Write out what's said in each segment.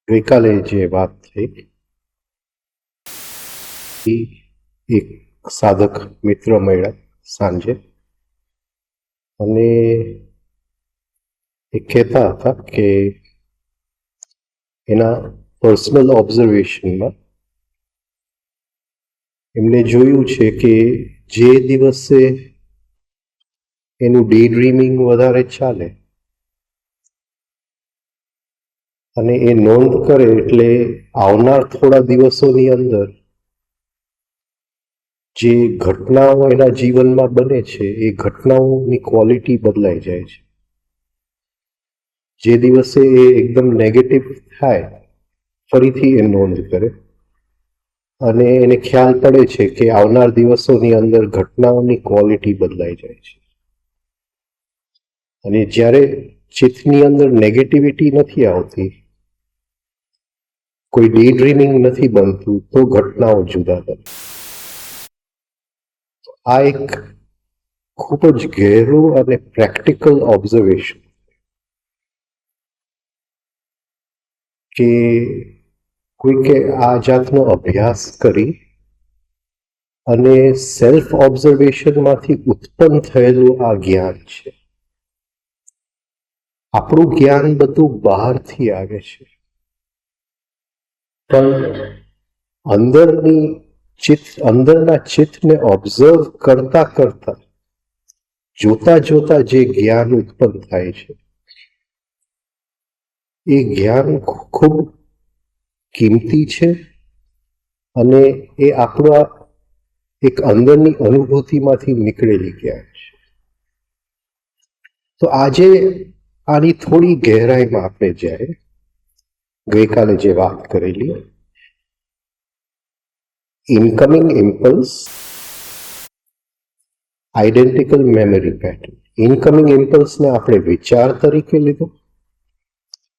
ગઈકાલે જે વાત થઈ એક સાધક મિત્ર મળ્યા સાંજે, અને એ કહેતા હતા કે એના પર્સનલ ઓબ્ઝર્વેશનમાં એમને જોયું છે કે જે દિવસે એનું ડે ડ્રીમિંગ વધારે ચાલે અને એ નોંધ કરે એટલે આવનાર થોડા દિવસોની અંદર જે ઘટનાઓ એના જીવનમાં બને છે એ ઘટનાઓની ક્વોલિટી બદલાઈ જાય છે. જે દિવસે એ એકદમ નેગેટિવ થાય ફરીથી એ નોંધ કરે અને એને ખ્યાલ પડે છે કે આવનાર દિવસોની અંદર ઘટનાઓની ક્વોલિટી બદલાઈ જાય છે. અને જ્યારે ચિત્તની અંદર નેગેટિવિટી નથી આવતી, કોઈ ડે ડ્રીમિંગ નથી બનતું, તો ઘટનાઓ જુદા બને. આ એક ખૂબ જ ગહેરું અને પ્રેક્ટિકલ ઓબ્ઝર્વેશન કે કોઈકે આ જાતનો અભ્યાસ કરી અને સેલ્ફ ઓબ્ઝર્વેશનમાંથી ઉત્પન્ન થયેલું આ જ્ઞાન છે. આપણું જ્ઞાન બધું બહારથી આવે છે, પણ અંદરના ચિત્તને ઓબ્ઝર્વ કરતા કરતા જોતા જોતા જે જ્ઞાન ઉત્પન્ન થાય છે એ જ્ઞાન ખૂબ કિંમતી છે અને એ આપણા એક અંદરની અનુભૂતિમાંથી નીકળેલી જ્ઞાન છે. તો આજે આની થોડી ગહેરાઈમાં આપણે જાય, ગઈકાલે જે વાત કરેલી incoming impulse, identical memory pattern. Incoming ઇમ્પલ્સને આપણે વિચાર તરીકે લીધો,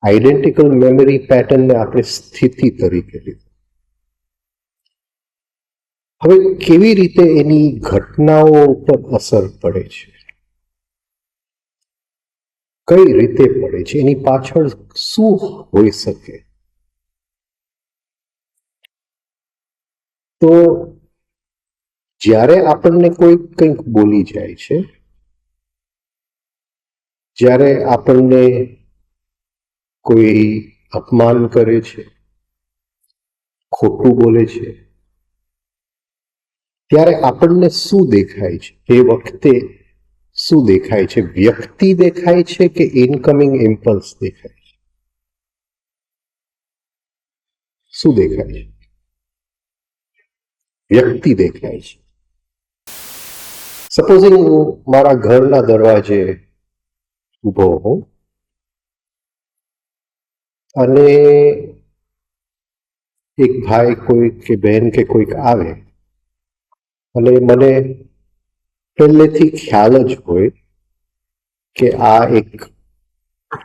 આઈડેન્ટિકલ મેમરી પેટર્નને આપણે સ્થિતિ તરીકે લીધો. હવે કેવી રીતે એની ઘટનાઓ પર અસર પડે છે, કઈ રીતે પડે છે, એની પાછળ શું હોઈ શકે? તો જ્યારે આપણને કોઈ કંઈક બોલી જાય છે, જ્યારે આપણને કોઈ અપમાન કરે છે, ખોટું બોલે છે, ત્યારે આપણને શું દેખાય છે? એ વખતે શું દેખાય છે? વ્યક્તિ દેખાય છે કે ઇનકમિંગ ઇમ્પલ્સ દેખાય છે? શું દેખાય છે? વ્યક્તિ દેખાય છે. સપોઝિંગ હું મારા ઘરના દરવાજે ઊભો હોઉં અને એક ભાઈ કોઈ કે બહેન કે કોઈક આવે અને મને પહેલેથી ખ્યાલ જ હોય કે આ એક,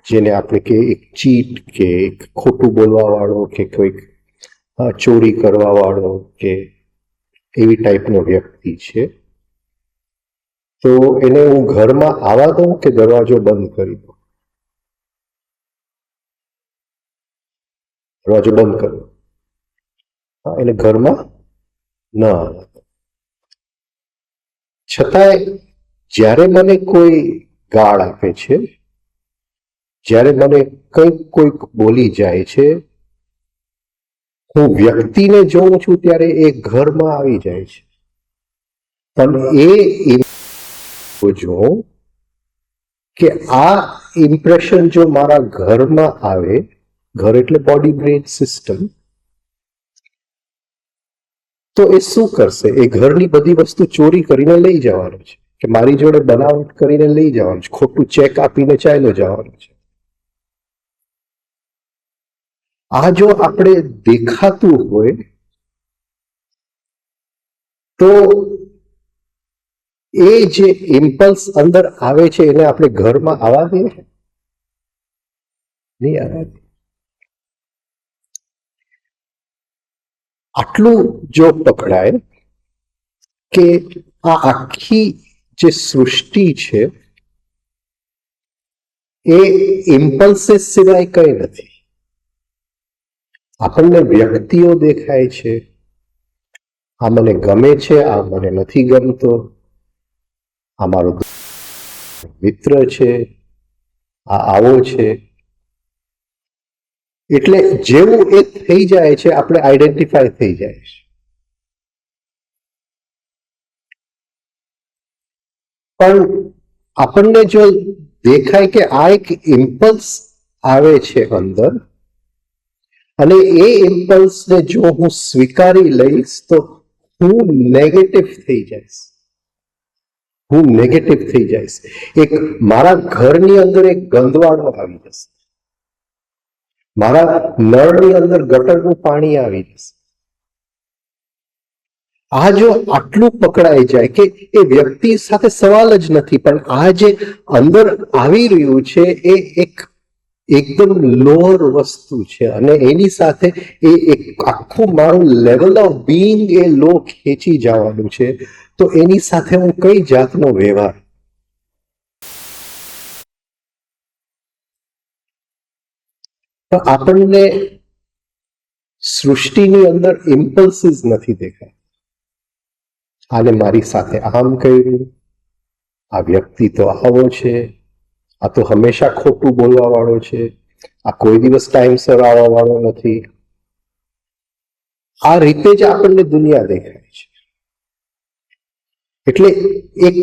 જેને આપણે કે એક ચીટ કે એક ખોટું બોલવા વાળો કે કોઈક ચોરી કરવા વાળો કે એવી ટાઈપનો વ્યક્તિ છે, તો એને હું ઘરમાં આવવા દઉં કે દરવાજો બંધ કરી દઉં? દરવાજો બંધ કરો. એને ઘરમાં ન આવવા દો. છતાંય જ્યારે મને કોઈ ગાળ આપે છે, જ્યારે મને કોઈક બોલી જાય છે, હું વ્યક્તિને જોઉં છું ત્યારે એ ઘરમાં આવી જાય છે, પણ એ જો કે આ ઇમ્પ્રેશન જો મારા ઘરમાં આવે, ઘર એટલે બોડી બ્રેન સિસ્ટમ, તો એ શું કરશે? એ ઘરની બધી વસ્તુ ચોરી કરીને લઈ જવાનું છે, કે મારી જોડે બનાવટ કરીને લઈ જવાનું છે, ખોટું ચેક આપીને ચાલ્યો જવાનું છે. આ જો આપણે દેખાતું હોય તો એ જે ઇમ્પલ્સ અંદર આવે છે એને આપણે ઘરમાં આવવા દઈએ? નહીં આવવા દઈએ. આટલું જો પકડાય કે આ આખી જે સૃષ્ટિ છે એ ઇમ્પલ્સીસ સિવાય કઈ નથી. આપણને વ્યક્તિઓ દેખાય છે, આ મને ગમે છે, આ મને નથી ગમતો, આ મારો મિત્ર છે, આ આવો છે. એટલે જેવું એ થઈ જાય છે આપણે આઈડેન્ટિફાય થઈ જાય છે. પણ આપણને જો દેખાય કે આ એક ઇમ્પલ્સ આવે છે અંદર, અને એ ઇમ્પલ્સને જો હું સ્વીકારી લઈશ તો હું નેગેટિવ થઈ જઈશ. હું નેગેટિવ થઈ જઈશ. એક મારા ઘરની અંદર એક ગંદવાળો આવી જશે, મારા નળની અંદર ગટરનું પાણી આવી જશે. આ જો આટલું પકડાઈ જાય કે એ વ્યક્તિ સાથે સવાલ જ નથી, પણ આ જે અંદર આવી રહ્યું છે એ એક એકદમ લોઅર વસ્તુ છે, અને એની સાથે એ એક આખું મારું લેવલ ઓફ બીઈંગ એ લો ખેંચી જવાનું છે, તો એની સાથે હું કઈ જાતનો વ્યવહાર? તો આપણને સૃષ્ટિની અંદર ઇમ્પલ્સીસ નથી દેખાતા. આને મારી સાથે આમ કર્યું, આ વ્યક્તિ તો આવો છે, આ તો હંમેશા ખોટું બોલવા વાળો છે, આ કોઈ દિવસ ટાઈમસર આવવા વાળો નથી. આ રીતે જ આપણને દુનિયા દેખાય છે. એટલે એક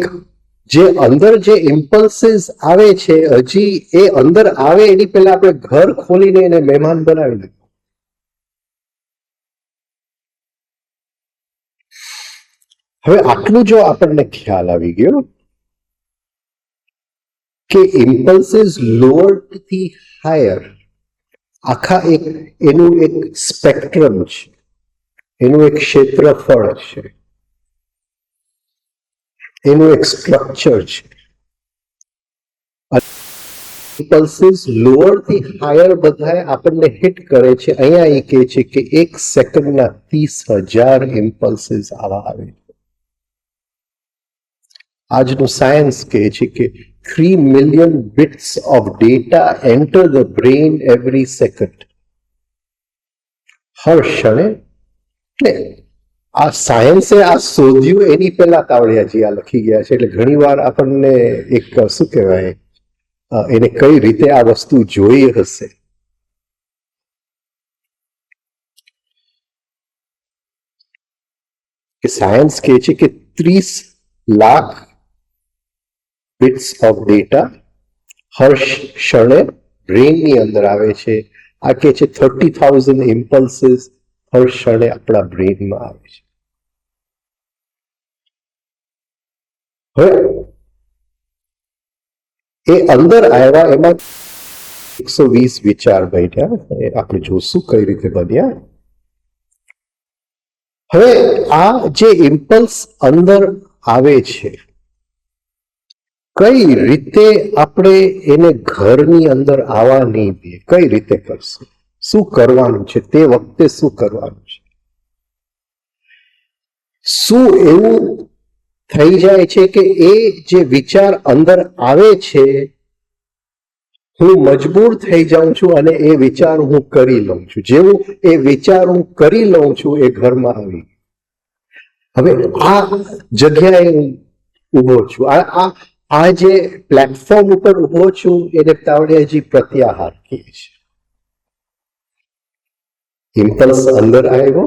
જે અંદર જે ઇમ્પલ્સીસ આવે છે, હજી એ અંદર આવે એની પહેલા આપણે ઘર ખોલીને એને મહેમાન બનાવી દીધું. હવે આટલું જો આપણને ખ્યાલ આવી ગયો કે ઇમ્પલ્સીસ લોઅર થી હાયર, આખા એક એનું એક સ્પેક્ટ્રમ છે, એનું એક ક્ષેત્રફળ છે, એનું એક સ્ટ્રક્ચર છે. ઇમ્પલ્સીસ લોઅર થી હાયર બધા આપણને હિટ કરે છે. અહીંયા એ કહે છે કે એક સેકન્ડના 30,000 ઇમ્પલ્સીસ આવા આવે છે. આજનું સાયન્સ કહે છે કે 3 million bits of data enter the brain every second. હર ક્ષણે. એટલે આ સાયન્સે આ શોધ્યું એની પહેલા તાવડિયાજી આ લખી ગયા છે. એટલે ઘણી વાર આપણને એક શું કહેવાય, એને કઈ રીતે આ વસ્તુ જોઈ હશે. કે સાયન્સ કહે છે કે 30 લાખ bits of data હર ક્ષણે બ્રેનની અંદર આવે છે. આ કે છે 30,000 ઇમ્પલ્સીસ હર ક્ષણે આપણા બ્રેનમાં આવે છે. હવે એ અંદર આવ્યા એમાં 120 વિચાર બન્યા. આપણે જોશું કઈ રીતે બન્યા. હવે આ જે ઇમ્પલ્સ અંદર આવે છે, કઈ રીતે આપણે એને ઘરની અંદર આવવા નહીં દઈએ? કઈ રીતે કરશું? શું કરવાનું છે? તે વખતે શું કરવાનું છે? શું એવું થઈ જાય છે કે એ જે વિચાર અંદર આવે છે, હું મજબૂર થઈ જાઉં છું અને એ વિચાર હું કરી લઉં છું. જેવું એ વિચાર હું કરી લઉં છું, એ ઘરમાં આવી. હવે આ જગ્યાએ હું ઉભો છું, આ જે પ્લેટફોર્મ ઉપર ઉભો છું એને તાવડિયાજી પ્રત્યાહાર કહે છે. ઇમ્પલ્સ અંદર આવ્યો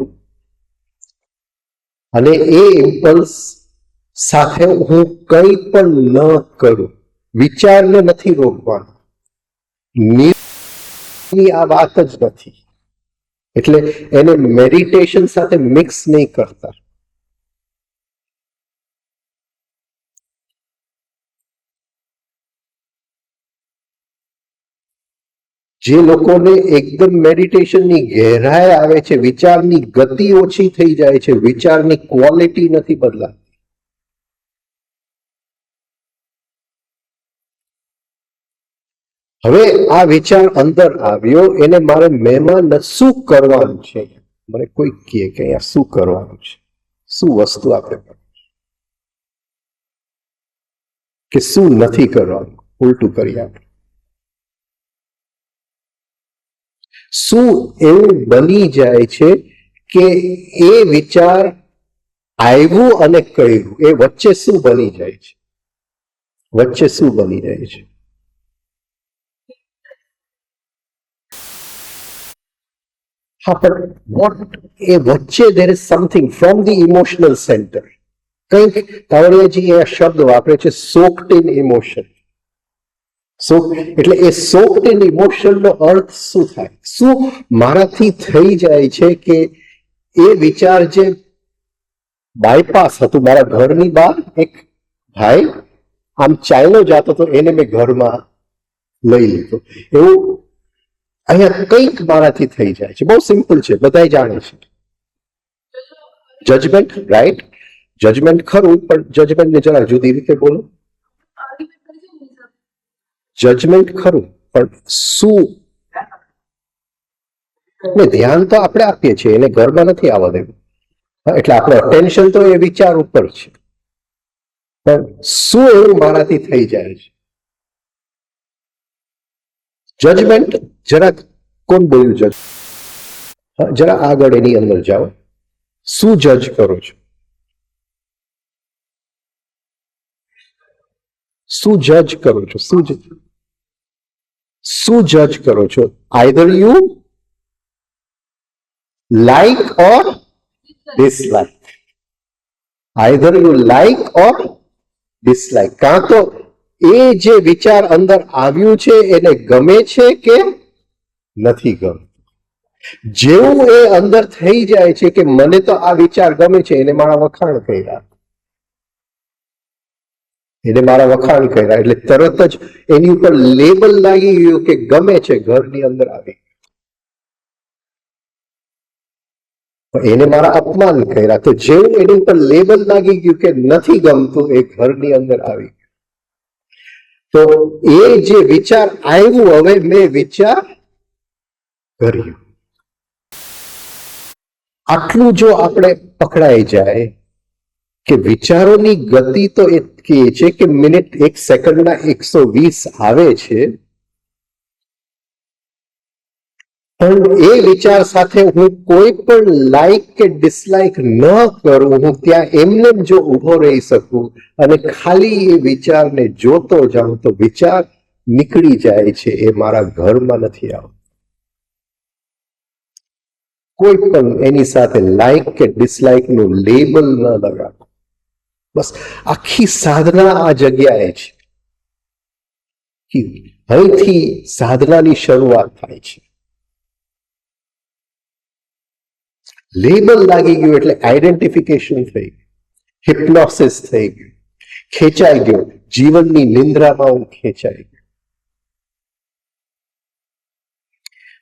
અને એ ઇમ્પલ્સ સાથે હું કંઈ પણ ન કરું, વિચારને નથી રોકવાનો, આ વાત જ નથી. એટલે એને મેડિટેશન સાથે મિક્સ નહીં કરતા. જે લોકોને એકદમ મેડિટેશનની ગહેરાઈ આવે છે, વિચારની ગતિ ઓછી થઈ જાય છે, વિચારની ક્વોલિટી નથી બદલાતી. હવે આ વિચાર અંદર આવ્યો, એને મારે મહેમાન શું કરવાનું છે, મને કોઈ કહે કે અહીંયા શું કરવાનું છે, શું વસ્તુ આપણે કે શું નથી કરવાનું, ઉલટું કરી આપણે. શું એવું બની જાય છે કે એ વિચાર આવ્યું અને કર્યું, એ વચ્ચે શું બની જાય છે? વચ્ચે શું બની જાય છે? હા, પણ વોટ એ વચ્ચે there is something from the emotional center. કંઈક કાવડિયાજી એ શબ્દ વાપરે છે, soaked in emotion. એટલે એ સોક્ડ ઇન ઇમોશન નો અર્થ શું થાય? શું મારાથી થઈ જાય છે કે એ વિચાર જે બાયપાસ હતું, મારા ઘરની બહાર એક ભાઈ આમ ચાલ્યો જતો હતો, એને મેં ઘરમાં લઈ લીધો, એવું અહીંયા કંઈક મારાથી થઈ જાય છે. બહુ સિમ્પલ છે, બધા જાણે છે. Judgement, right? જજમેન્ટ ખરું, પણ જજમેન્ટને જરા જુદી રીતે બોલો. જજમેન્ટ ખરું, પણ શું? ધ્યાન તો આપણે આપીએ છીએ, એને ઘરમાં નથી આવવા દેવું, એટલે આપણે અટેન્શન તો એ વિચાર ઉપર છે. પણ શું એવું મારાથી થઈ જાય છે? જજમેન્ટ જરા કોણ બોલ્યું? જજ જરા આગળ એની અંદર જાઓ. શું જજ કરો છો? શું જજ કરો છો? શું જજ કરો છો? Either you like or dislike. Either you like or dislike. કાં તો એ જે વિચાર અંદર આવ્યું છે એને ગમે છે કે નથી ગમતું. જેવું એ અંદર થઈ જાય છે કે મને તો આ વિચાર ગમે છે, એને મારા વખાણ કર્યા, એટલે તરત જ એની ઉપર લેબલ લાગી ગયું કે ગમે છે, ઘરની અંદર આવી. એને મારા અપમાન કર્યા, તો જેવું એની ઉપર લેબલ લાગી ગયું કે નથી ગમતું, એ ઘરની અંદર આવી ગયું. તો એ જે વિચાર આવ્યું, હવે મેં વિચાર કર્યું. આટલું જો આપણે પકડાઈ જાય કે વિચારોની ગતિ તો એ કહે છે કે મિનિટ 1 સેકન્ડના 120 આવે છે, પણ એ વિચાર સાથે હું કોઈ પણ લાઈક કે ડિસલાઈક ન કરું, હું ત્યાં એમને જો ઊભો રહી શકું અને ખાલી એ વિચારને જોતો જાઉં, તો વિચાર નીકળી જાય છે, એ મારા ઘરમાં નથી આવતો. કોઈ પણ એની સાથે લાઈક કે ડિસલાઈક નું લેબલ ન લગાવો. બસ આખી સાધના આ જગ્યાએ છે. અહીંથી સાધનાની શરૂઆત થાય છે. લેબલ લાગી ગયું એટલે આઈડેન્ટિફિકેશન થઈ ગયું, હિપ્નોસિસ થઈ ગયું, ખેંચાઈ ગયો, જીવનની નિંદ્રામાં હું ખેંચાઈ ગયો.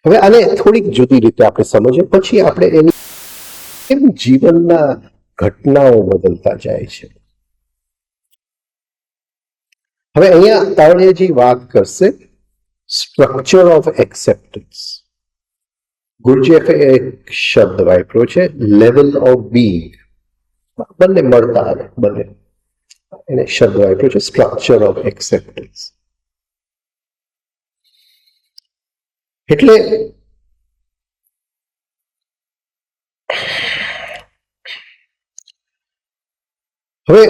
હવે આને થોડીક જુદી રીતે આપણે સમજીએ, પછી આપણે એની કેમ જીવનના ઘટનાઓ બદલતા જાય છે. હવે અહીંયા તાવડિયાજી વાત કરશે સ્ટ્રક્ચર ઓફ એક્સેપ્ટન્સ. ગુરુજીએફે એક શબ્દ વાપર્યો છે, લેવલ ઓફ બીઈંગ. બંને મળતા આવે, બંને એને શબ્દ વાપર્યો છે, સ્ટ્રક્ચર ઓફ એક્સેપ્ટન્સ. એટલે હવે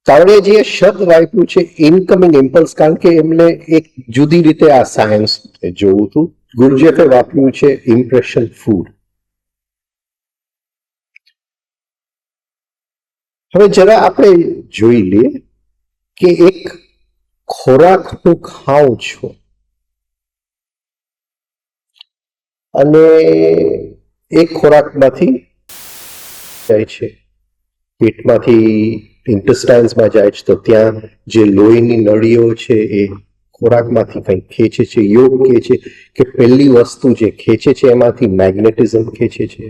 તાવડિયાજીએ શબ્દ વાપર્યું છે ઇનકમિંગ ઇમ્પલ્સ, કારણ કે એમને એક જુદી રીતે આ સાયન્સ જોવું હતું. ગુરુજેફે વાપર્યું છે ઇમ્પ્રેશન ફૂડ. હવે જરા આપણે જોઈ લઈએ કે એક ખોરાક હું ખાઉં છું અને એક ખોરાકમાંથી જાય છે, પેટમાંથી ઇન્ટેસ્ટાઇન્સમાં જાય છે, તો ત્યાં જે લોહીની નળીઓ છે એ ખોરાકમાંથી કંઈક ખેંચે છે. યોગ કહે છે કે પહેલી વસ્તુ જે ખેંચે છે એમાંથી મેગ્નેટિઝમ ખેંચે છે,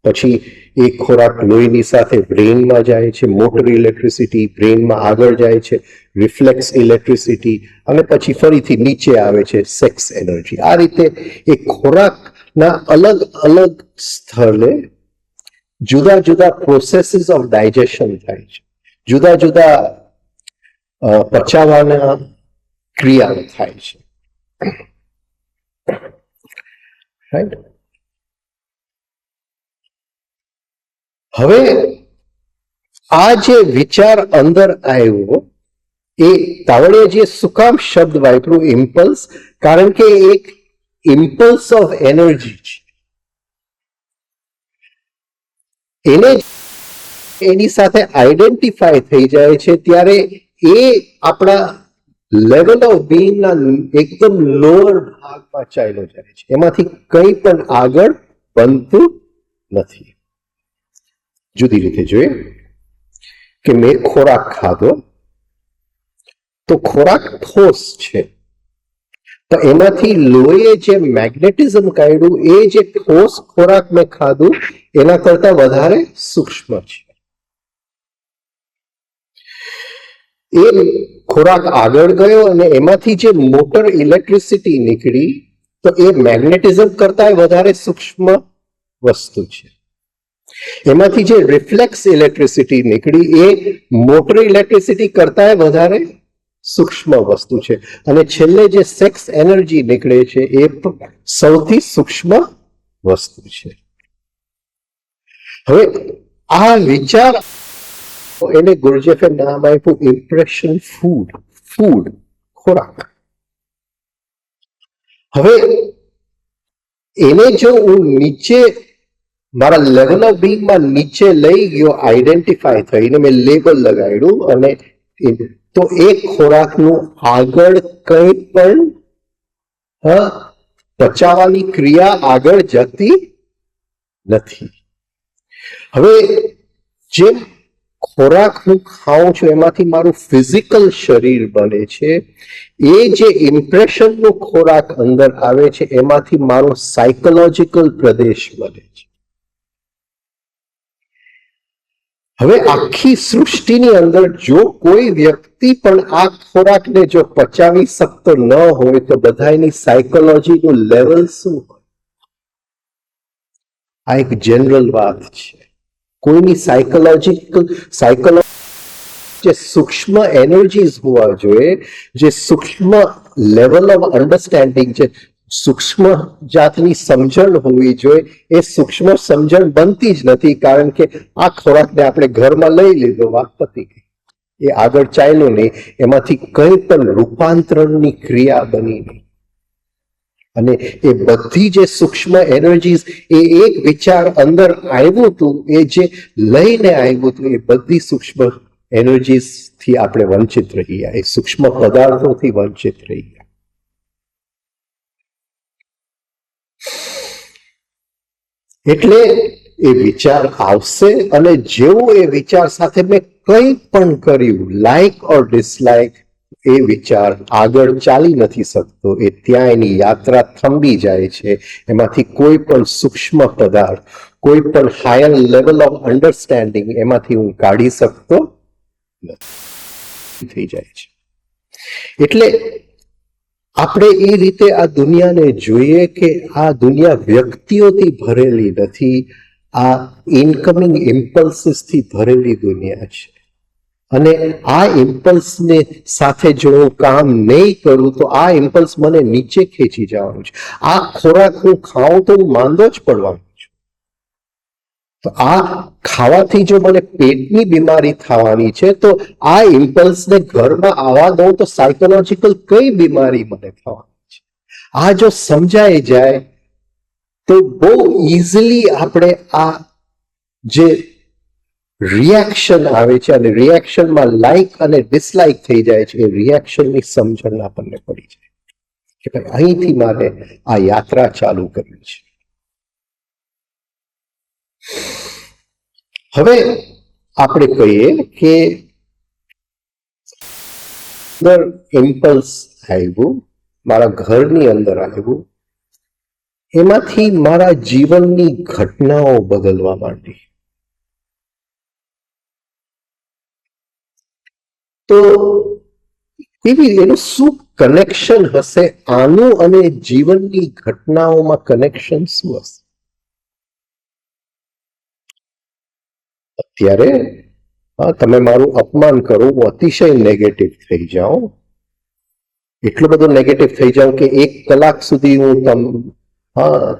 પછી એ ખોરાક લોહીની સાથે બ્રેઇનમાં જાય છે, મોટર ઇલેક્ટ્રિસિટી બ્રેઇનમાં આગળ જાય છે, રિફ્લેક્સ ઇલેક્ટ્રિસિટી, અને પછી ફરીથી નીચે આવે છે સેક્સ એનર્જી. આ રીતે એ ખોરાકના અલગ અલગ સ્થળે જુદા જુદા પ્રોસેસીસ ઓફ ડાયજેશન થાય છે, જુદા જુદા પચાવવાના ક્રિયાઓ થાય છે. રાઈટ. હવે આ જે વિચાર અંદર આવ્યો એ તાવડેજીએ શું કામ શબ્દ વાપર્યું ઇમ્પલ્સ? કારણ કે એક ઇમ્પલ્સ ઓફ એનર્જી છે. એને એની સાથે આઈડેન્ટિફાય થઈ જાય છે ત્યારે એ આપણા લેવલ ઓફ બીઇંગના એકદમ લોઅર ભાગમાં ચાલ્યો જાય છે, એમાંથી કંઈ પણ આગળ બનતું નથી. જુદી રીતે જોઈએ કે મેં ખોરાક ખાધો, તો ખોરાક ઠોસ છે, તો એમાંથી લોહીએ જે મેગ્નેટિઝમ કાઢ્યું એ જે ઠોસ ખોરાક મેં ખાધું એના કરતા વધારે સૂક્ષ્મ છે. એ ખોરાક આગળ ગયો અને એમાંથી જે મોટર ઇલેક્ટ્રિસિટી નીકળી તો એ મેગ્નેટિઝમ કરતા વધારે સૂક્ષ્મ વસ્તુ છે. એમાંથી જે રિફ્લેક્સ ઇલેક્ટ્રિસિટી નીકળી એ મોટર ઇલેક્ટ્રિસિટી કરતા વધારે સૂક્ષ્મ વસ્તુ છે. અને છેલ્લે જે સેક્સ એનર્જી નીકળે છે એ સૌથી સૂક્ષ્મ વસ્તુ છે. હવે આ વિચાર એને ગુરુજેફે નામ આપ્યું ઇમ્પ્રેશન ફૂડ. ફૂડ ખોરાક. હવે એને જો હું નીચે મારા લેવલ ઓફ બીંગમાં નીચે લઈ ગયો, આઈડેન્ટિફાય થઈને મેં લેબલ લગાડ્યું, અને તો એ ખોરાકનું આગળ કંઈ પણ પચાવવાની ક્રિયા આગળ જતી નથી. હવે જેમ ખોરાક હું ખાઉં છું એમાંથી મારું ફિઝિકલ શરીર બને છે, એ જે ઇમ્પ્રેશનનો ખોરાક અંદર આવે છે એમાંથી મારો સાયકોલોજીકલ પ્રદેશ બને છે. હવે આખી સૃષ્ટિની અંદર જો કોઈ વ્યક્તિ પણ આ ખોરાકને જો પચાવી શકતો ન હોય તો બધાની સાયકોલોજીનું લેવલ શું હોય? આ એક જનરલ વાત છે. કોઈની સાયકોલોજી જે સૂક્ષ્મ એનર્જીઝ હોવા જોઈએ, જે સૂક્ષ્મ લેવલ ઓફ અન્ડરસ્ટેન્ડિંગ છે, સૂક્ષ્મ જાતની સમજણ હોવી જોઈએ, એ સૂક્ષ્મ સમજણ બનતી જ નથી. કારણ કે આ ખોરાકને આપણે ઘરમાં લઈ લીધો, વાત પતી ગઈ, એ આગળ ચાલ્યું નહીં, એમાંથી કંઈ પણ રૂપાંતરણની ક્રિયા બની નહીં. અને એ બધી જે સૂક્ષ્મ એનર્જીઝ એ એક વિચાર અંદર આવ્યું હતું, એ જે લઈને આવ્યું હતું, એ બધી સૂક્ષ્મ એનર્જીઝ થી આપણે વંચિત રહી ગયા, એ સૂક્ષ્મ પદાર્થોથી વંચિત રહી ગયા. એટલે એ વિચાર આવશે, અને જેવું એ વિચાર સાથે મેં કંઈ પણ કર્યું, લાઈક ઓર ડિસલાઈક, એ વિચાર આગળ ચાલી નથી શકતો. એ ત્યાં એની યાત્રા થંભી જાય છે. એમાંથી કોઈ પણ સૂક્ષ્મ પદાર્થ, કોઈ પણ હાયર લેવલ ઓફ અન્ડરસ્ટેન્ડિંગ એમાંથી હું કાઢી શકતો નથી, થઈ જાય છે. એટલે આપણે એ રીતે આ દુનિયાને જોઈએ કે આ દુનિયા વ્યક્તિઓથી ભરેલી નથી, આ ઇનકમિંગ ઇમ્પલ્સીસથી ભરેલી દુનિયા છે. અને આ ઇમ્પલ્સને સાથે જો હું કામ નહીં કરું તો આ ઇમ્પલ્સ મને નીચે ખેંચી જવાનું છે. આ ખોરાક હું ખાઉં તો હું માંદો જ પડવાનું છું. તો આ ખાવાથી જો મને પેટની બીમારી થવાની છે તો આ ઇમ્પલ્સને ઘરમાં આવવા દઉં તો સાયકોલોજીકલ કઈ બીમારી મને થવાની છે? આ જો સમજાઈ જાય તો બહુ ઇઝીલી આપણે આ જે રિએક્શન આવે છે અને રિએક્શનમાં લાઈક અને ડિસલાઈક થઈ જાય છે, એ રિએક્શનની સમજણ આપણને પડી જાય કે ભાઈ અહીંથી મારે આ યાત્રા ચાલુ કરવી છે. હવે આપણે કહીએ કે અંદર ઇમ્પલ્સ આવ્યું, મારા ઘરની અંદર આવ્યું, એમાંથી મારા જીવનની ઘટનાઓ બદલવા માંડી. તો એનું શું કનેક્શન હશે? આનું અને જીવનની ઘટનાઓમાં કનેક્શન શું હશે? અત્યારે તમે મારું અપમાન કરો, હું અતિશય નેગેટિવ થઈ જાઉં, એટલો બધો નેગેટિવ થઈ જાઉં કે 1 કલાક સુધી હું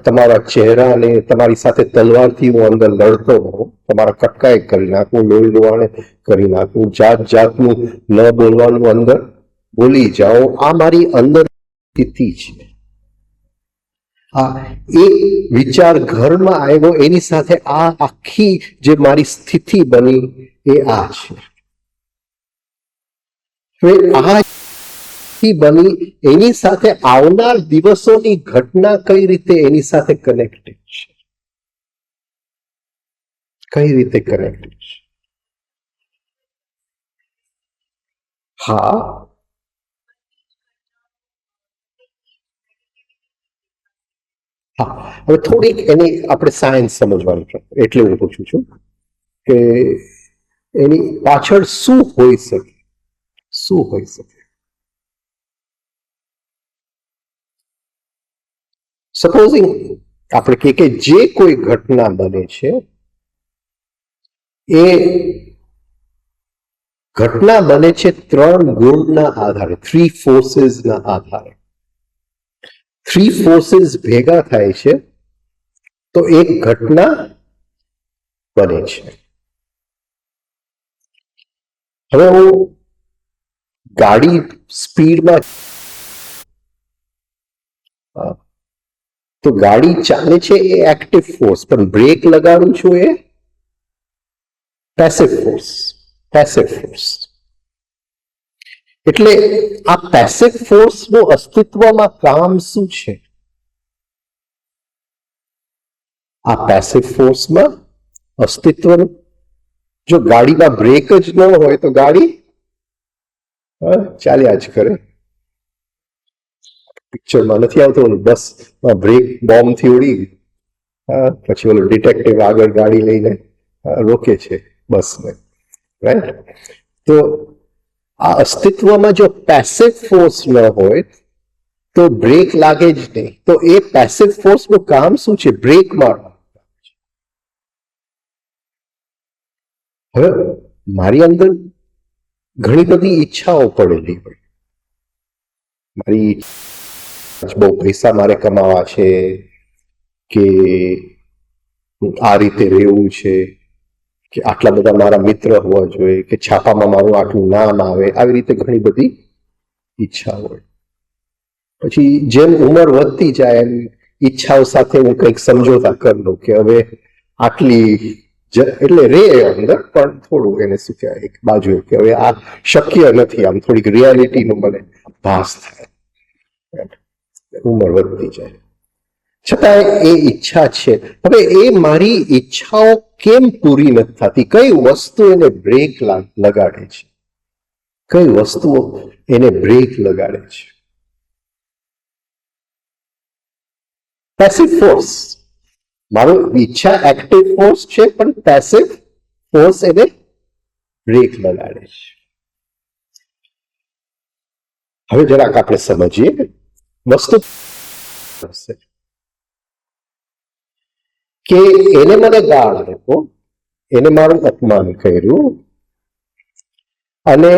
તમારા ચહેરાને, તમારી સાથે તલવારથી હું અંદર લડતો હોઉં, તમારા કટકાએ કરી નાખું, લોહી લુહાણે કરી નાખું, જાત જાતનું ન બોલવાનું અંદર બોલી જાઉં. આ મારી અંદર સ્થિતિ છે. એ વિચાર ઘરમાં આવ્યો, એની સાથે આ આખી જે મારી સ્થિતિ બની એ આ છે. હવે આ બની એની સાથે આવનાર દિવસોની ઘટના કઈ રીતે એની સાથે કનેક્ટેડ છે? કઈ રીતે કનેક્ટેડ છે? હા, હવે થોડીક એની આપણે સાયન્સ સમજવાની છે, એટલે હું પૂછું છું કે એની પાછળ શું હોઈ શકે? શું હોઈ શકે? સપોઝિંગ આપણે કહીએ કે જે કોઈ ઘટના બને છે એ ઘટના બને છે 3 ગુણના આધારે, 3 ફોર્સીસના આધારે. 3 ફોર્સીસ ભેગા થાય છે તો એક ઘટના બને છે. હવે હું ગાડી સ્પીડમાં, તો ગાડી ચાલે છે એ એક્ટિવ ફોર્સ, પણ બ્રેક લગાડું છું એ પેસિવ ફોર્સ. પેસિવ ફોર્સ એટલે આ પેસિવ ફોર્સનું અસ્તિત્વમાં કામ શું છે? આ પેસિવ ફોર્સમાં અસ્તિત્વનું, જો ગાડીમાં બ્રેક જ ન હોય તો ગાડી ચાલ્યા જ કરે. પિક્ચરમાં નથી આવતો બસ બ્રેક બોમ્બ થી ઉડી ગઈ, પછી ઓલો ડિટેક્ટિવ આગળ ગાડી લઈને રોકે છે બસને, રાઈટ? તો આ અસ્તિત્વમાં જો પેસિવ ફોર્સ ન હોય તો બ્રેક લાગે જ નહીં. તો એ પેસિવ ફોર્સનું કામ શું છે? બ્રેક મારવાનું. હવે મારી અંદર ઘણી બધી ઈચ્છાઓ પડેલી હોય. મારી બહુ પૈસા મારે કમાવા છે, કે આ રીતે રહેવું છે, કે આટલા બધા મારા મિત્ર હોવા જોઈએ, કે છાપામાં મારું આટલું નામ આવે, આવી રીતે ઘણી બધી ઈચ્છા હોય. પછી જેમ ઉંમર વધતી જાય એમ ઈચ્છાઓ સાથે હું કંઈક સમજોતા કરી લઉં કે હવે આટલી એટલે રે અંદર, પણ થોડું એને શું કહેવાય એક બાજુ કે હવે આ શક્ય નથી, આમ થોડીક રિયાલિટીનો મને ભાસ થાય. ઉંમર વધતી જાય છતાં એ ઈચ્છા છે. હવે એ મારી ઈચ્છાઓ કેમ પૂરી નથી થતી? કઈ વસ્તુ એને બ્રેક લગાડે છે? કઈ વસ્તુઓ એને બ્રેક લગાડે છે? Passive force. મારો ઈચ્છા એક્ટિવ ફોર્સ છે, પણ પેસિવ ફોર્સ એને બ્રેક લગાડે છે. હવે જરાક આપણે સમજીએ વસ્તુ કે એને મને ગાળ આપ્યો, એને મારું અપમાન કર્યું, અને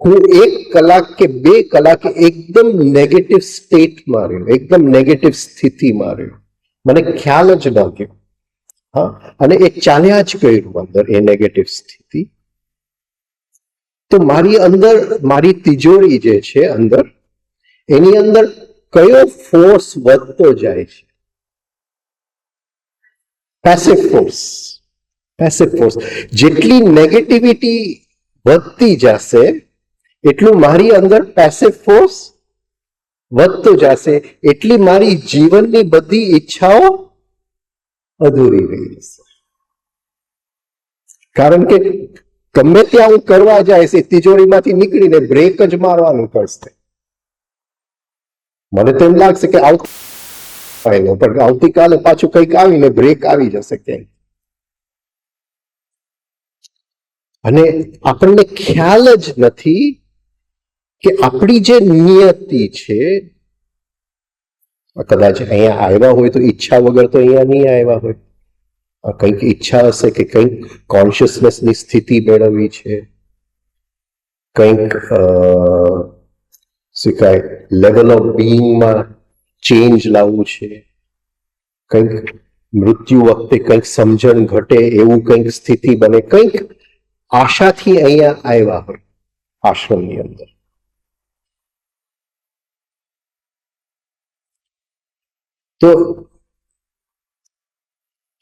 હું 1 કલાક કે 2 કલાકે એકદમ નેગેટિવ સ્ટેટમાં રહ્યો, એકદમ નેગેટિવ સ્થિતિમાં રહ્યો, મને ખ્યાલ જ ન ગયો. અને એ ચાલ્યા જ કર્યું અંદર એ નેગેટિવ સ્થિતિ. તો મારી અંદર, મારી તિજોરી જે છે અંદર, એની અંદર કયો ફોર્સ વધતો જાય છે? Passive force. Passive force. જેટલી નેગેટિવિટી વધતી જશે એટલું મારી અંદર પેસિવ ફોર્સ વધતો જશે, એટલી મારી જીવનની બધી ઈચ્છાઓ અધૂરી રહી જશે. કારણ કે ગમે ત્યાં હું કરવા જાય છે તિજોરીમાંથી નીકળીને બ્રેક જ મારવાનું કરશે. મને તો એમ લાગશે કે પણ આવતીકાલે પાછું કંઈક આવીને બ્રેક આવી જશે ક્યાંય. અને આપણને ખ્યાલ જ નથી કે આપણી જે નિયતિ છે, કદાચ અહીંયા આવ્યા હોય તો ઈચ્છા વગર તો અહીંયા નહીં આવ્યા હોય. કંઈક ઈચ્છા હશે કે કંઈક કોન્શિયસનેસની સ્થિતિ મેળવવી છે, કંઈક શું કહેવાય લેવલ ઓફ બીઈંગમાં ચેન્જ લાવવું છે, કંઈક મૃત્યુ વખતે કંઈક સમજણ ઘટે એવું કંઈક સ્થિતિ બને, કંઈક આશાથી અહીંયા આવ્યા હોય આશ્રમની અંદર. તો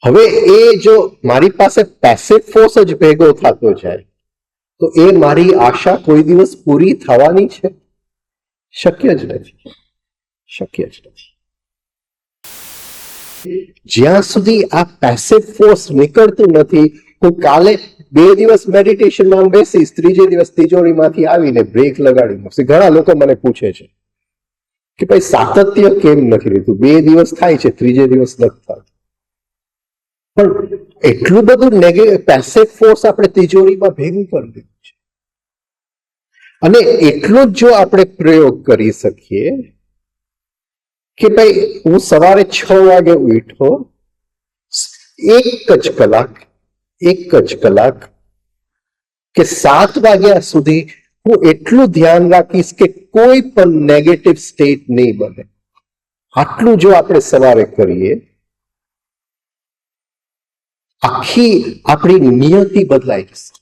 હવે એ જો મારી પાસે પેસિવ ફોર્સ જ ભેગો થતો જાય તો એ મારી આશા કોઈ દિવસ પૂરી થવાની છે? શક્ય જ નથી. શક્ય જ નથી. જ્યાં સુધી આ પેસિવ ફોર્સ નીકળતું નથી, હું કાલે 2 દિવસ મેડિટેશનમાં બેસીશ, ત્રીજે દિવસ તિજોરીમાંથી આવીને બ્રેક લગાડી મૂકશે. ઘણા લોકો મને પૂછે છે કે ભાઈ સાતત્ય કેમ નથી રહેતું? 2 દિવસ થાય છે, ત્રીજે દિવસ નથી થતું. પણ એટલું બધું પેસિવ ફોર્સ આપણે તિજોરીમાં ભેગું કરી દીધું છે. અને એટલો જ જો આપણે પ્રયોગ કરી શકીએ કે ભાઈ હું સવારે 6 વાગે ઉઠો, એક જ કલાક કે 7 વાગ્યા સુધી હું એટલું ધ્યાન રાખીશ કે કોઈ પણ નેગેટિવ સ્ટેટ નહીં બને. આટલું જો આપણે સવારે કરીએ, આખી આપણી નિયતિ બદલાઈ જશે.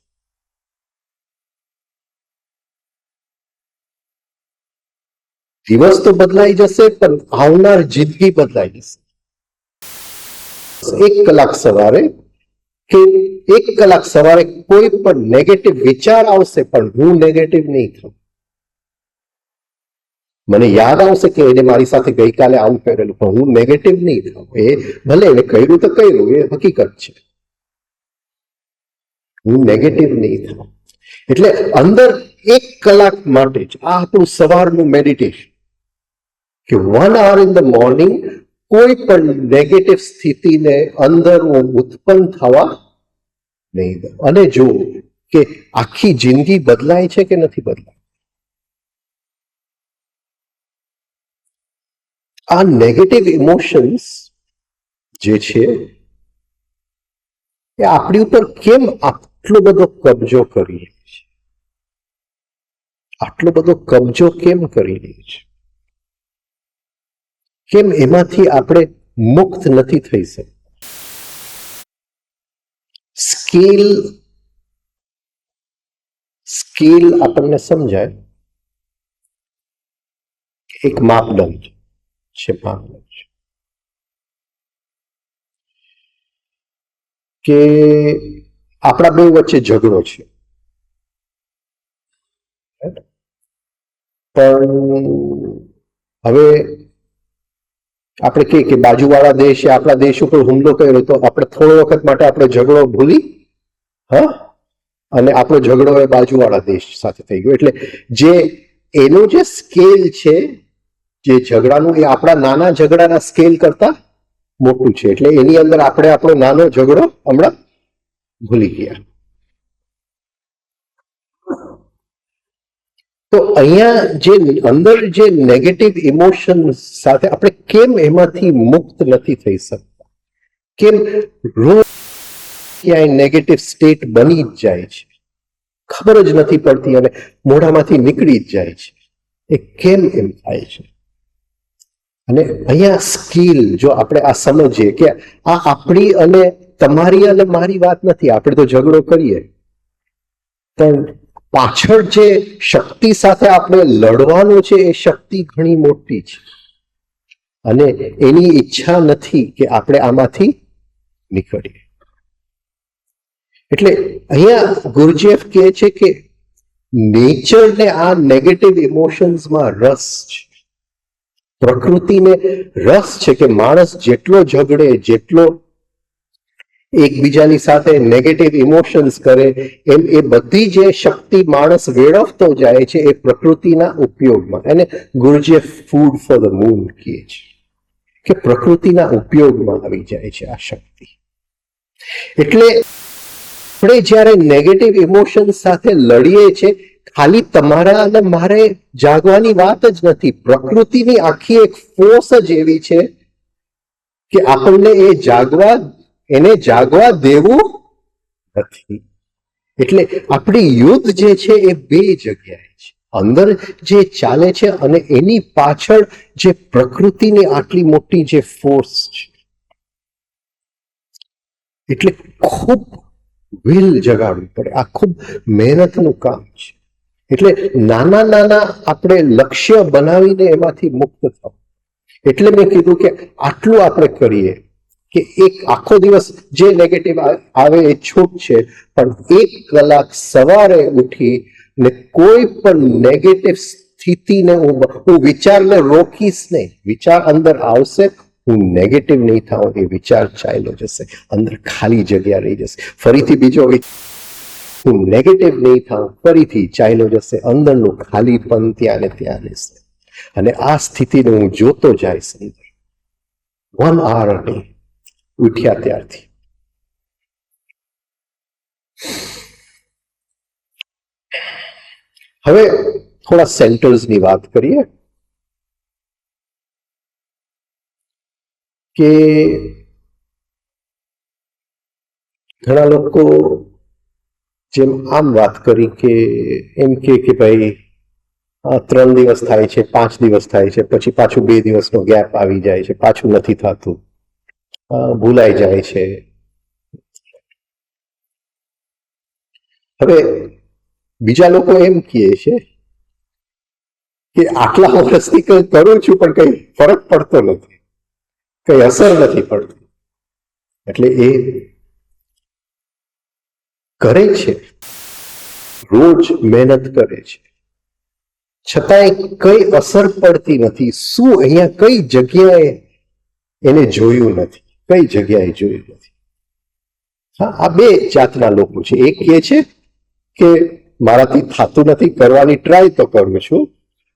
દિવસ તો બદલાઈ જશે, પણ આવનાર જિંદગી બદલાઈ જશે. 1 કલાક સવારે કે 1 કલાક સવારે કોઈ પણ નેગેટિવ વિચાર આવશે પણ હું નેગેટિવ નહીં થઉં. મને યાદ આવશે કે એને મારી સાથે ગઈકાલે આવું કરેલું, પણ હું નેગેટિવ નહીં થઉં. એ ભલે એને કર્યું તો કર્યું, એ હકીકત છે. હું નેગેટિવ નહીં થઉં. એટલે અંદર 1 કલાક માટે જ આ આપણું સવારનું મેડિટેશન કે 1 hour in the morning કોઈ પણ નેગેટિવ સ્થિતિને અંદર હું ઉત્પન્ન થવા નહીં દઉં. અને જો કે આખી જિંદગી બદલાય છે કે નથી બદલાય. આ નેગેટિવ ઇમોશન્સ જે છે એ આપણી ઉપર કેમ આટલો બધો કબજો કરી રહી છે? આટલો બધો કબજો કેમ કરી રહી છે? કેમ એમાંથી આપણે મુક્ત નથી થઈ શકતા? સ્કેલ આપણને સમજાય. એક માપદંડ છે, માપદંડ કે આપણા બે વચ્ચે ઝઘડો છે, પણ હવે આપણે કહીએ કે બાજુવાળા દેશે આપણા દેશ ઉપર હુમલો કર્યો, તો આપણે થોડો વખત માટે આપણે ઝઘડો ભૂલી અને આપણો ઝઘડો એ બાજુવાળા દેશ સાથે થઈ ગયો. એટલે જે એનું જે સ્કેલ છે જે ઝઘડાનું, એ આપણા નાના ઝઘડાના સ્કેલ કરતા મોટું છે. એટલે એની અંદર આપણે આપણો નાનો ઝઘડો હમણાં ભૂલી ગયા. તો અહીંયા જે અંદર જે નેગેટિવ ઇમોશન સાથે આપણે કેમ એમાંથી મુક્ત નથી થઈ શકતા? કેમ રોજ ક્યાંય નેગેટિવ સ્ટેટ બની જ જાય છે, ખબર જ નથી પડતી અને મોઢામાંથી નીકળી જ જાય છે? એ કેમ એમ થાય છે? અને અહીંયા સ્કિલ જો આપણે આ સમજીએ કે આ આપણી અને તમારી અને મારી વાત નથી. આપણે તો ઝઘડો કરીએ, પણ પાછળ જે શક્તિ સાથે આપણે લડવાનું છે એ શક્તિ ઘણી મોટી છે. અને એની ઈચ્છા નથી કે આપણે આમાંથી નીકળીએ. એટલે અહીંયા ગુરુજીએફ કહે છે કે નેચરને આ નેગેટિવ ઇમોશન્સમાં રસ છે, પ્રકૃતિને રસ છે કે માણસ જેટલો ઝઘડે, જેટલો એકબીજાની સાથે નેગેટિવ ઇમોશન્સ કરે, એમ એ બધી જે શક્તિ માણસ વેડફતો જાય છે એ પ્રકૃતિના ઉપયોગમાં. એને ગુરુજીએફ ફૂડ ફોર ધ મૂન કહે છે કે પ્રકૃતિના ઉપયોગમાં આવી જાય છે આ શક્તિ. એટલે આપણે જ્યારે નેગેટિવ ઇમોશન સાથે લડીએ છીએ, ખાલી તમારા અને મારે જાગવાની વાત જ નથી. પ્રકૃતિની આખી એક ફોર્સ જ એવી છે કે આપણને એને જાગવા દેવું નથી. એટલે આપણી યુદ્ધ જે છે એ બે જગ્યાએ છે. અંદર જે ચાલે છે અને એની પાછળ જે પ્રકૃતિની આટલી મોટી જે ફોર્સ છે. એટલે ખૂબ વિલ જગાડવું પડે. આ ખૂબ મહેનતનું કામ છે. એટલે નાના નાના આપણે લક્ષ્ય બનાવીને એમાંથી મુક્ત થવું. એટલે મેં કીધું કે આટલું આપણે કરીએ કે એક આખો દિવસ જે નેગેટિવ આવે એ છૂટ છે, પણ 1 કલાક સવારે ઉઠી ને કોઈ પણ નેગેટિવ સ્થિતિને હું વિચારને રોકીશ નહીં. વિચાર અંદર આવશે, હું નેગેટિવ નહીં થાઉં, એ વિચાર ચાલ્યો જશે, અંદર ખાલી જગ્યા રહી જશે. ફરીથી બીજો હું નેગેટિવ નહીં થાઉં, ફરીથી ચાલ્યો જશે, અંદરનું ખાલીપન ત્યાં ને ત્યાં રહેશે. અને આ સ્થિતિને હું જોતો જઈશ અંદર 1 hour નહીં ઉઠ્યા ત્યારથી. હવે થોડા સેન્ટર્સની વાત કરીએ કે ઘણા લોકો જેમ આમ વાત કરી કે એમ કે ભાઈ 3 દિવસ થાય છે, 5 દિવસ થાય છે, પછી પાછું 2 દિવસનો ગેપ આવી જાય છે, પાછું નથી થતું, ભૂલાઈ જાય છે. હવે બીજા લોકો એમ કહે છે કે આટલા વર્ષથી કંઈ કરું છું પણ કઈ ફરક પડતો નથી, કઈ અસર નથી પડતી. એટલે એ કરે છે, રોજ મહેનત કરે છે, છતાંય કઈ અસર પડતી નથી. શું અહીંયા કઈ જગ્યાએ એને જોયું નથી, કઈ જગ્યાએ જોયું નથી. હા, આ બે જાતના લોકો છે. એક કહે છે કે મારાથી થતું નથી, કરવાની ટ્રાય તો કરું છું,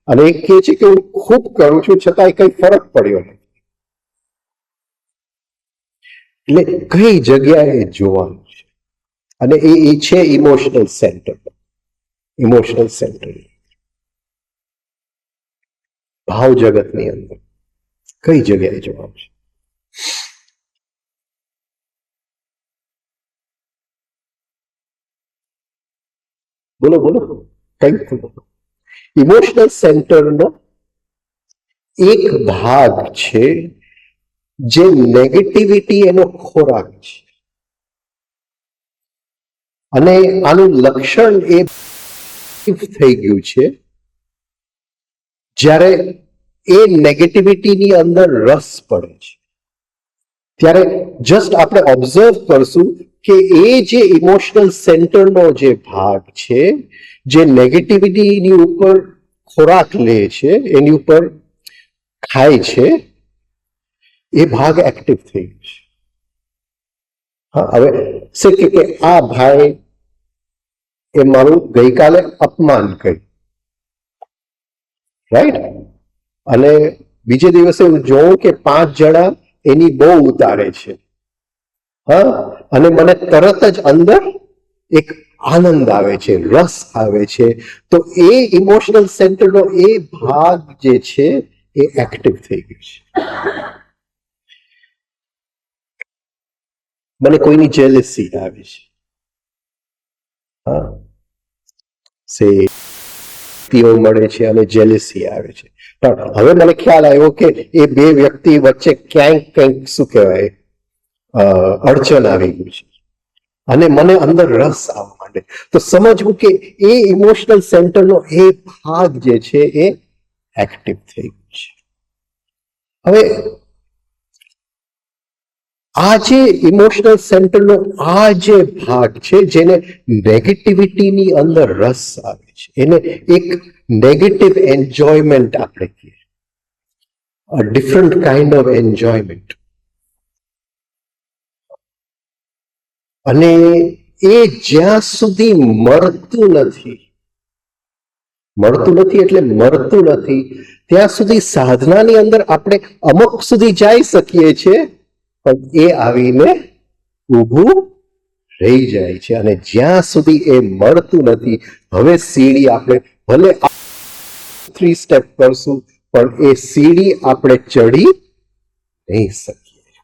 અને એક કહે છે કે હું ખૂબ કરું છું છતાંય કઈ ફરક પડ્યો નથી. એટલે કઈ જગ્યાએ જોવાનું છે, અને એ છે ઇમોશનલ સેન્ટર. ઇમોશનલ સેન્ટર ભાવ જગતની અંદર કઈ જગ્યાએ જોવાનું છે. બોલો બોલો, કઈ ઇમોશનલ સેન્ટરનો એક ભાગ છે જે નેગેટિવિટી એનો ખોરાક છે, અને આનું લક્ષણ એ થઈ ગયું છે જ્યારે એ નેગેટિવિટીની અંદર રસ પડે છે. ત્યારે જસ્ટ આપણે ઓબ્ઝર્વ કરશું કે એ જે ઇમોશનલ સેન્ટરનો જે ભાગ છે, જે નેગેટિવિટીની ઉપર ખોરાક લે છે, એની ઉપર ખાય છે, એ ભાગ એક્ટિવ થઈ ગયો છે. હા, હવે છે કે આ ભાઈ એ મારું ગઈકાલે અપમાન કર્યું, રાઈટ, અને બીજે દિવસે હું જોઉં કે 5 જણા એની બહુ ઉતારે છે, હા, અને મને તરત જ અંદર એક આનંદ આવે છે, રસ આવે છે. તો એ ઇમોશનલ સેન્ટરનો એ ભાગ જે છે એ એક્ટિવ થઈ ગયો છે. મને કોઈની જેલસી આવે છે, હા, તેઓ મળે છે અને જેલસી આવે છે. પણ હવે મને ખ્યાલ આવ્યો કે એ બે વ્યક્તિ વચ્ચે ક્યાંક કંઈક શું કહેવાય અડચણ આવી ગયું છે, અને મને અંદર રસ આવવા માંડે. તો સમજવું કે એ ઇમોશનલ સેન્ટરનો એ ભાગ જે છે એ એક્ટિવ થઈ ગયું છે. હવે આ જે ઇમોશનલ સેન્ટરનો આ જે ભાગ છે, જેને નેગેટિવિટીની અંદર રસ આવે છે, એને એક નેગેટિવ એન્જોયમેન્ટ આપણે કહીએ, અ ડિફરન્ટ કાઇન્ડ ઓફ એન્જોયમેન્ટ. અને એ જ્યાં સુધી મળતું નથી એટલે મળતું નથી, ત્યાં સુધી સાધનાની અંદર આપણે અમુક સુધી જઈ શકીએ છીએ, પણ એ આવીને ઊભું રહી જાય છે. અને જ્યાં સુધી એ મળતું નથી, હવે સીડી આપણે ભલે 3 સ્ટેપ કરશું, પણ એ સીડી આપણે ચડી નહીં શકીએ,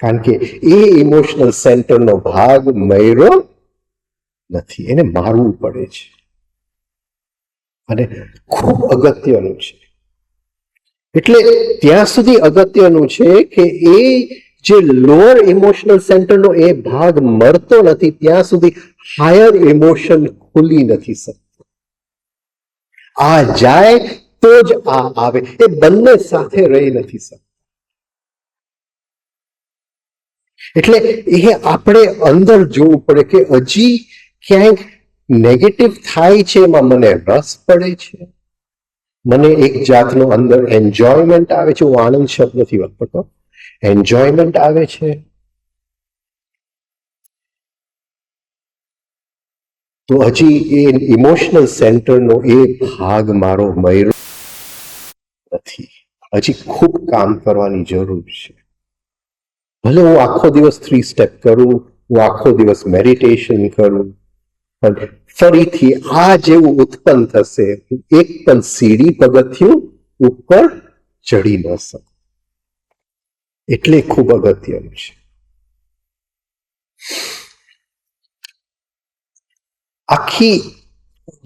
કારણ કે એ ઇમોશનલ સેન્ટરનો ભાગ મર્યો નથી, એને મારવું પડે છે. અને ખૂબ અગત્યનું છે. એટલે ત્યાં સુધી અગત્યનું છે કે એ જે લોઅર ઇમોશનલ સેન્ટરનો એ ભાગ મળતો નથી, ત્યાં સુધી હાયર ઇમોશન ખુલી નથી શકતો. આ જાય તો જ આ આવે, એ બંને સાથે રહી નથી શકતા. એટલે એ આપણે અંદર જોવું પડે કે હજી ક્યાંક નેગેટિવ થાય છે, એમાં મને રસ પડે છે, મને એક જાતનો અંદર એન્જોયમેન્ટ આવે છે. હું આનંદ શબ્દ નથી વાપરતો, એન્જોયમેન્ટ આવે છે. તો હજી એ ઇમોશનલ સેન્ટરનો એ ભાગ મારો મર્યો નથી, હજી ખૂબ કામ કરવાની જરૂર છે. ભલે હું આખો દિવસ 3 સ્ટેપ કરું, હું આખો દિવસ મેડિટેશન કરું, પણ ફરીથી આ જેવું ઉત્પન્ન થશે, એક પણ સીડી પગથિયું ઉપર ચડી ન શકું. એટલે ખૂબ અગત્યનું છે. આખી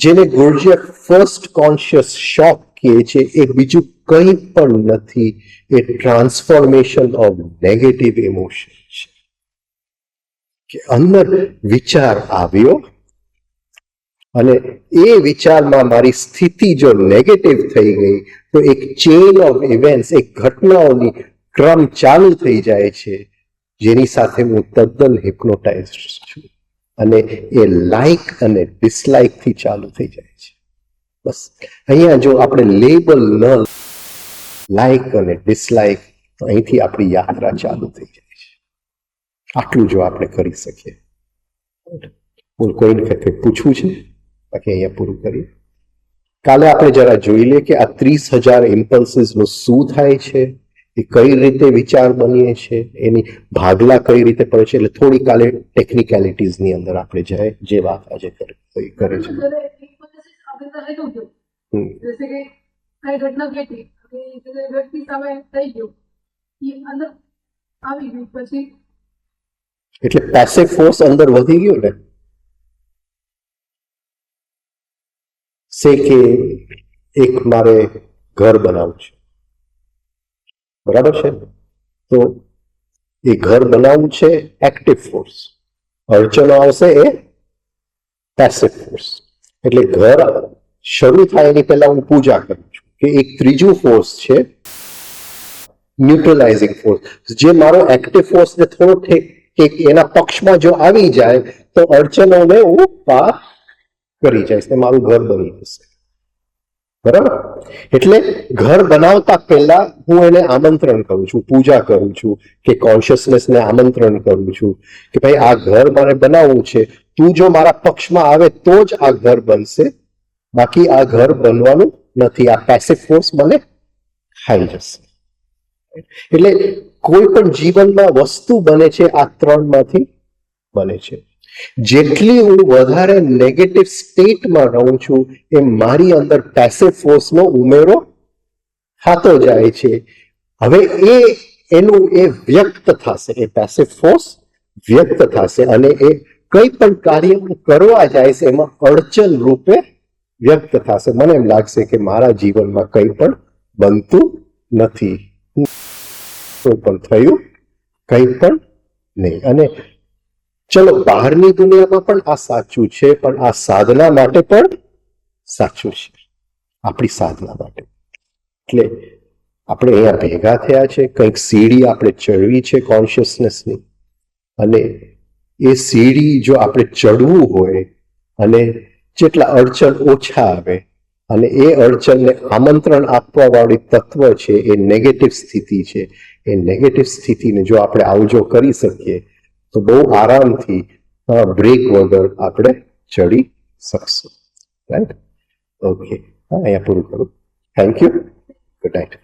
જેને ગુરુજીએ ફર્સ્ટ કોન્શિયસ શોક કહે છે, એ બીજું કંઈ પણ નથી, એ ટ્રાન્સફોર્મેશન ઓફ નેગેટિવ ઇમોશન છે. કે અંદર વિચાર આવ્યો અને એ વિચારમાં મારી સ્થિતિ જો નેગેટિવ થઈ ગઈ, તો એક ચેઇન ઓફ ઇવેન્ટ્સ, એક ઘટનાઓની ક્રમ ચાલુ થઈ જાય છે, જેની સાથે હું તદ્દન હિપ્નોટાઇઝ્ડ છું. અને એ લાઇક અને ડિસલાઇક થી ચાલુ થઈ જાય છે. બસ અહીંયા જો આપણે લેબલ ન લાઇક અને ડિસલાઇક, તો અહીંથી આપણી યાત્રા ચાલુ થઈ જાય છે. આટલું જો આપણે કરી શકીએ. બોલ, કોઈને કંઈ પૂછવું છે? બાકી અહીંયા પૂરું કરીએ. કાલે આપણે જરા જોઈ લે કે આ 30,000 ઇમ્પલ્સીસનું શું થાય છે, એ કઈ રીતે વિચાર બનીએ છે, એની ભાગલા કઈ રીતે પડે છે. એટલે થોડી કાલે ટેકનિકેલિટીઝની અંદર આપણે જાય, જે વાત આજે કરે છે. એટલે પેસિવ ફોર્સ અંદર વધી ગયો ને, સે કે એક મારે ઘર બનાવવું છે, બરાબર છે? તો એ ઘર બનાવવું છે એક્ટિવ ફોર્સ, અડચણો આવશે એ પેસિવ ફોર્સ. એટલે ઘર શરૂ થાય એની પહેલા હું પૂજા કરું છું કે એક ત્રીજું ફોર્સ છે ન્યુટ્રલાઇઝિંગ ફોર્સ, જે મારો એક્ટિવ ફોર્સને થોડો એના પક્ષમાં જો આવી જાય તો અડચણોને હું પાર કરી જઈશ ને મારું ઘર બની જશે. બરાબર? એટલે ઘર બનાવતા પહેલા હું એને આમંત્રણ કરું છું, પૂજા કરું છું, કે કોન્શિયસનેસને આમંત્રણ કરું છું કે ભાઈ આ ઘર મારે બનાવવું છે, તું જો મારા પક્ષમાં આવે તો જ આ ઘર બનશે, બાકી આ ઘર બનવાનું નથી. આ પેસિવ ફોર્સ મને ખાઈ જશે. એટલે કોઈ પણ જીવનમાં વસ્તુ બને છે આ 3 માંથી બને છે. જેટલી હું વધારે નેગેટિવ સ્ટેટમાં રહું છું, એ મારી અંદર પેસિવ ફોર્સનો ઉમેરો થતો જાય છે. હવે એનું એ વ્યક્ત થશે, એ પેસિવ ફોર્સ વ્યક્ત થશે, અને એ કંઈ પણ કાર્ય કરવા જાય છે એમાં અડચણ રૂપે વ્યક્ત થશે. મને એમ લાગશે કે મારા જીવનમાં કંઈ પણ બનતું નથી, કોઈ પણ થયું કંઈ પણ નહીં. અને ચલો, બહારની દુનિયામાં પણ આ સાચું છે, પણ આ સાધના માટે પણ સાચું છે, આપણી સાધના માટે. એટલે આપણે અહીંયા ભેગા થયા છે, કંઈક સીડી આપણે ચડવી છે કોન્શિયસનેસની, અને એ સીડી જો આપણે ચડવું હોય અને જેટલા અડચણ ઓછા આવે અને એ અડચણને આમંત્રણ આપવા વાળી તત્વ છે એ નેગેટિવ સ્થિતિ છે, એ નેગેટિવ સ્થિતિને જો આપણે આવજો કરી શકીએ તો બહુ આરામથી બ્રેક વગર આપણે ચડી શકશું. રાઈટ? ઓકે, અહીંયા પૂરું કરું. Thank you. Good night.